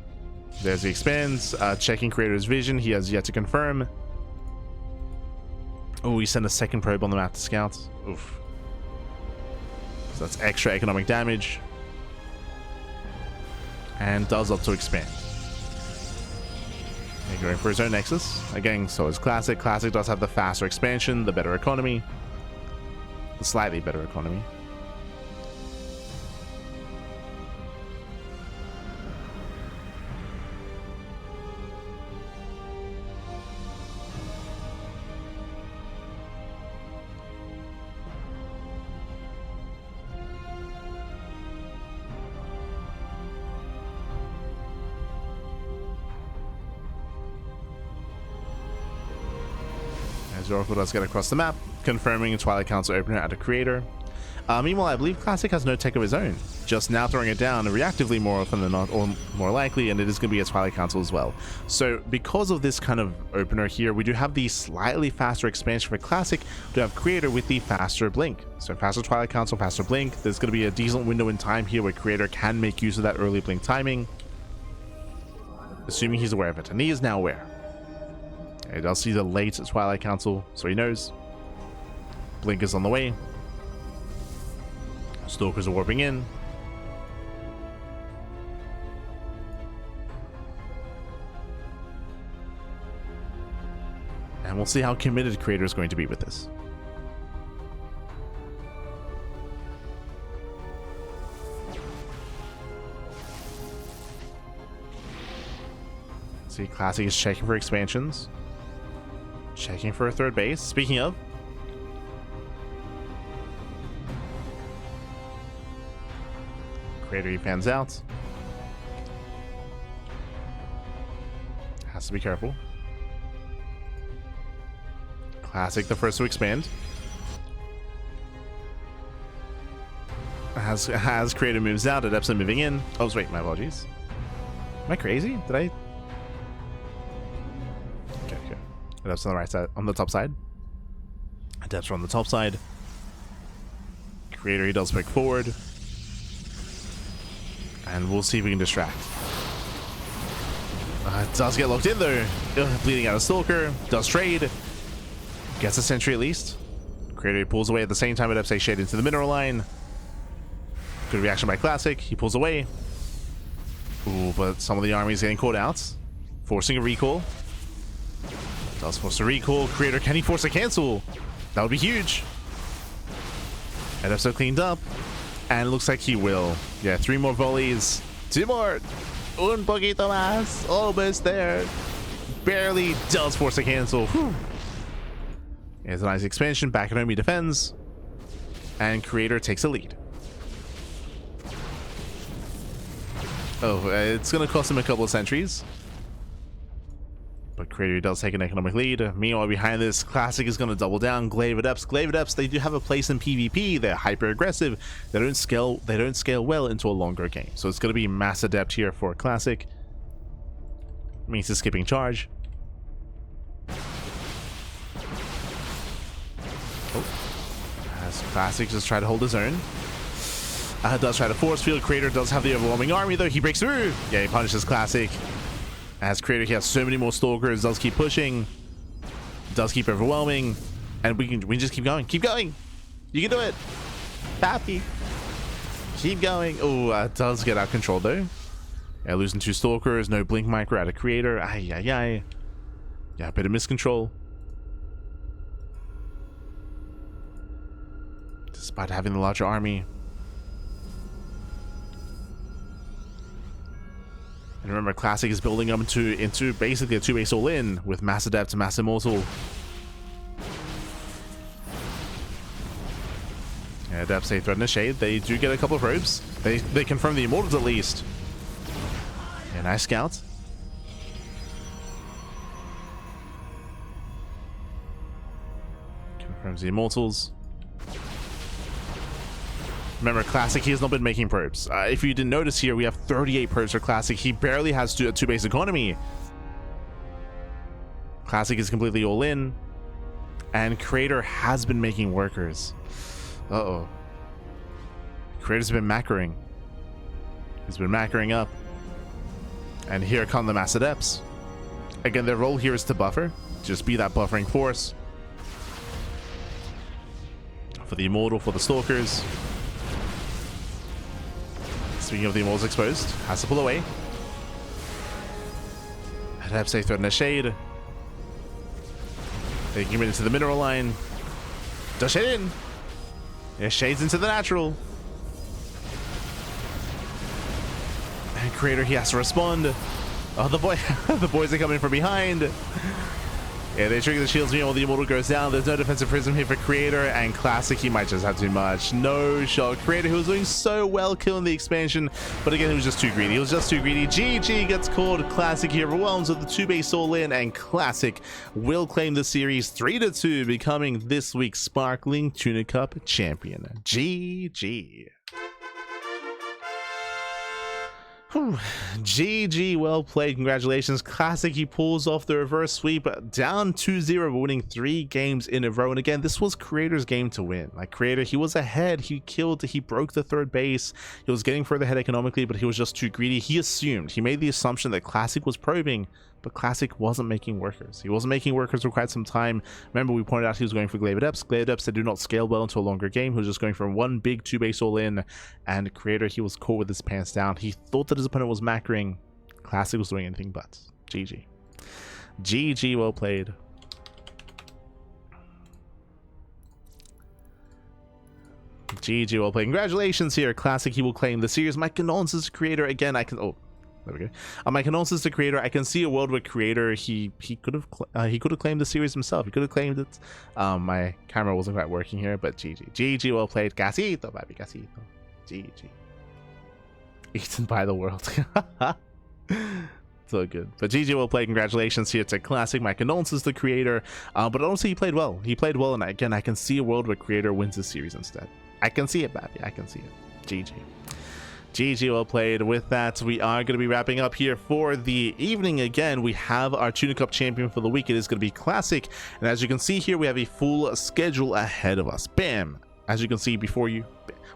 There's the expands. Checking Creator's vision. He has yet to confirm. Oh, he sent a second probe on the map to scout. Oof. So that's extra economic damage. And does up to expand. He's going for his own Nexus. Again, so is Classic. Classic does have the faster expansion, the better economy. The slightly better economy. Oracle does get across the map, confirming a Twilight Council opener at a Creator. Meanwhile, I believe Classic has no tech of his own, just now throwing it down reactively more often than not, or more likely, and it is going to be a Twilight Council as well. So because of this kind of opener here, we do have the slightly faster expansion for Classic to have Creator with the faster blink. So faster Twilight Council, faster blink. There's going to be a decent window in time here where Creator can make use of that early blink timing, assuming he's aware of it, and he is now aware. He does see the late Twilight Council, so he knows. Blink is on the way. Stalkers are warping in. And we'll see how committed Creator is going to be with this. See, Classic is checking for expansions. Checking for a third base. Speaking of, Creator, he fans out. Has to be careful. Classic, the first to expand. As creator moves out, Adepts are moving in. Oh, wait, my apologies. Am I crazy? Did I? Okay, okay. Adepts on the right side, on the top side. Adepts are on the top side. Creator, he does pick forward. And we'll see if we can distract. It does get locked in though. Bleeding out a Stalker. Does trade. Gets a sentry at least. Creator pulls away at the same time. Adepts shade into the mineral line. Good reaction by Classic. He pulls away. Ooh, but some of the army is getting caught out. Forcing a recall. Does force a recall. Creator, can he force a cancel? That would be huge. Adepts are cleaned up. And it looks like he will. Yeah, 3 more volleys. 2 more. Un poquito más. Almost there. Barely does force a cancel. Whew. Here's a nice expansion. Back at home he defends. And Creator takes a lead. Oh, it's going to cost him a couple of sentries. But Creator does take an economic lead. Meanwhile, behind this, Classic is going to double down. Glaive Adepts. Glaive Adepts, they do have a place in PvP. They're hyper aggressive. They don't scale well into a longer game. So it's going to be Mass Adept here for Classic. Means he's skipping charge. Oh. As Classic just try to hold his own. Does try to force field. Creator does have the overwhelming army though. He breaks through. Yeah, he punishes Classic. As Creator, he has so many more Stalkers. Does keep pushing. Does keep overwhelming. And we can just keep going. Keep going. You can do it. Pappy. Keep going. Oh, does get out of control though. Yeah, losing 2 Stalkers. No blink micro out of Creator. Ay, ay, ay. Yeah, a bit of miscontrol. Despite having the larger army. And remember, Classic is building up into basically a 2-base all-in with Mass Adept and Mass Immortal. Yeah, Adepts, they threaten a shade. They do get a couple of probes. They confirm the Immortals at least. Yeah, nice scout. Confirms the Immortals. Remember, Classic, he has not been making probes. If you didn't notice here, we have 38 probes for Classic. He barely has a 2-base economy. Classic is completely all in. And Creator has been making workers. Uh-oh. Creator's been macroing. He's been macroing up. And here come the Mass Adepts. Again, their role here is to buffer. Just be that buffering force. For the Immortal, for the Stalkers. Speaking of the Immortals exposed, has to pull away. Adepts, they threaten a shade. They can get into the mineral line. Does shade in. Yeah, shades into the natural. And Creator, he has to respond. Oh, the boys are coming from behind. Yeah, they trigger the shields. Meanwhile, the Immortal goes down. There's no defensive prism here for Creator, and Classic, he might just have too much. No shot. Creator, who was doing so well killing the expansion, but again, he was just too greedy. He was just too greedy. GG gets called. Classic here overwhelms with the 2-base all-in, and Classic will claim the series 3-2, becoming this week's Sparkling Tuna Cup champion. GG. GG, well played. Congratulations. Classic, he pulls off the reverse sweep, down 2-0, but winning 3 games in a row. And again, this was Creator's game to win. Like, Creator, he was ahead. He killed. He broke the 3rd base. He was getting further ahead economically, but he was just too greedy. He made the assumption that Classic was probing, but Classic wasn't making workers. He wasn't making workers for quite some time. Remember, we pointed out he was going for Glaive Adepts. Glaive Adepts that do not scale well into a longer game. He was just going for one big 2-base all-in, and Creator, he was caught with his pants down. He thought that his opponent was macroing. Classic was doing anything but. GG. GG, well played. GG, well played. Congratulations here. Classic, he will claim the series. My condolences to Creator. Again, I can... Oh. There we go. My condolences to Creator. I can see a world where Creator he could have claimed the series himself. He could have claimed it. My camera wasn't quite working here, but GG, well played. Gasito, baby, gasito. GG. Eaten by the world. So good. But GG, well played. Congratulations here to Classic. My condolences to Creator. But honestly, he played well. He played well, and again, I can see a world where Creator wins the series instead. I can see it, baby. I can see it. GG. GG, well played. With that, we are going to be wrapping up here for the evening. Again, we have our Tuna Cup champion for the week. It is going to be Classic, and as you can see here, we have a full schedule ahead of us. Bam! As you can see before you,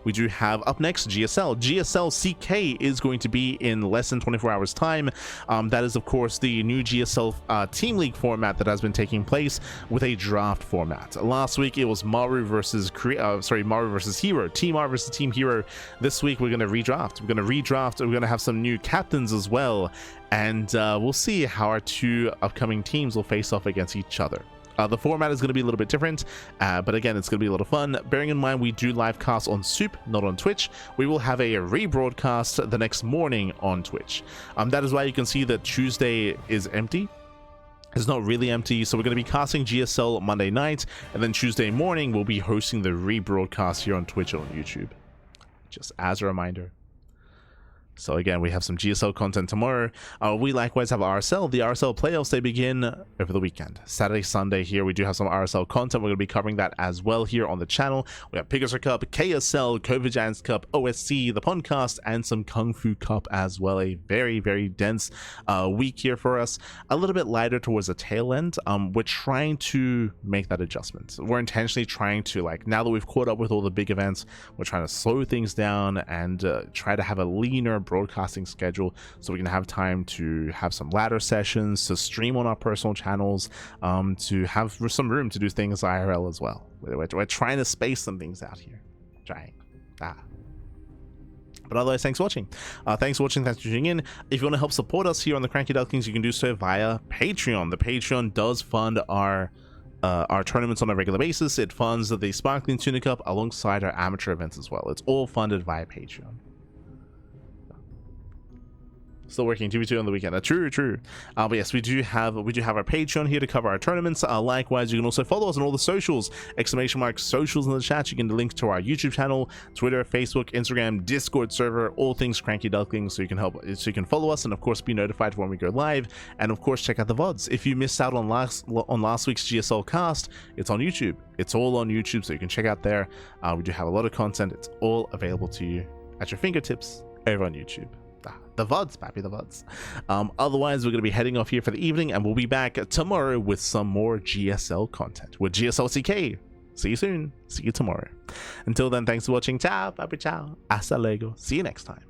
we do have up next GSL. GSL CK is going to be in less than 24 hours time. That is, of course, the new GSL Team League format that has been taking place with a draft format. Last week it was Maru versus Maru versus Hero, Team R versus Team Hero. This week we're going to redraft. We're going to have some new captains as well, and we'll see how our two upcoming teams will face off against each other. The format is going to be a little bit different, but again, it's going to be a lot of fun. Bearing in mind, we do live cast on Soup, not on Twitch. We will have a rebroadcast the next morning on Twitch. That is why you can see that Tuesday is empty. It's not really empty, so we're going to be casting GSL Monday night, and then Tuesday morning, we'll be hosting the rebroadcast here on Twitch and on YouTube. Just as a reminder. So again, we have some GSL content tomorrow. We likewise have RSL. The RSL playoffs, they begin over the weekend. Saturday, Sunday here, we do have some RSL content. We're going to be covering that as well here on the channel. We have Pigasus Cup, KSL, Kovajans Cup, OSC, the Podcast, and some Kung Fu Cup as well. A very, very dense week here for us. A little bit lighter towards the tail end. We're trying to make that adjustment. We're intentionally trying to, like, now that we've caught up with all the big events, we're trying to slow things down and try to have a leaner broadcasting schedule so we can have time to have some ladder sessions, to stream on our personal channels, to have some room to do things IRL as well. We're trying to space some things out here. But otherwise, thanks for watching. Thanks for tuning in. If you want to help support us here on the Cranky Ducklings, you can do so via Patreon. The Patreon does fund our tournaments on a regular basis. It funds the Sparkling Tuna Cup alongside our amateur events as well. It's all funded via Patreon. Still working 2v2 on the weekend. True. But yes, we do have our Patreon here to cover our tournaments. Likewise, you can also follow us on all the socials. !socials in the chat. You can link to our YouTube channel, Twitter, Facebook, Instagram, Discord server, all things Cranky Ducklings, so you can follow us and of course be notified when we go live. And of course, check out the VODs. If you missed out on last week's GSL cast, it's on YouTube. It's all on YouTube, so you can check out there. We do have a lot of content. It's all available to you at your fingertips over on YouTube. The VODs, pappy, the VODs. Otherwise, we're going to be heading off here for the evening, and we'll be back tomorrow with some more GSL content with GSL CK. See you soon. See you tomorrow. Until then, thanks for watching. Ciao, papi, ciao. Hasta luego. See you next time.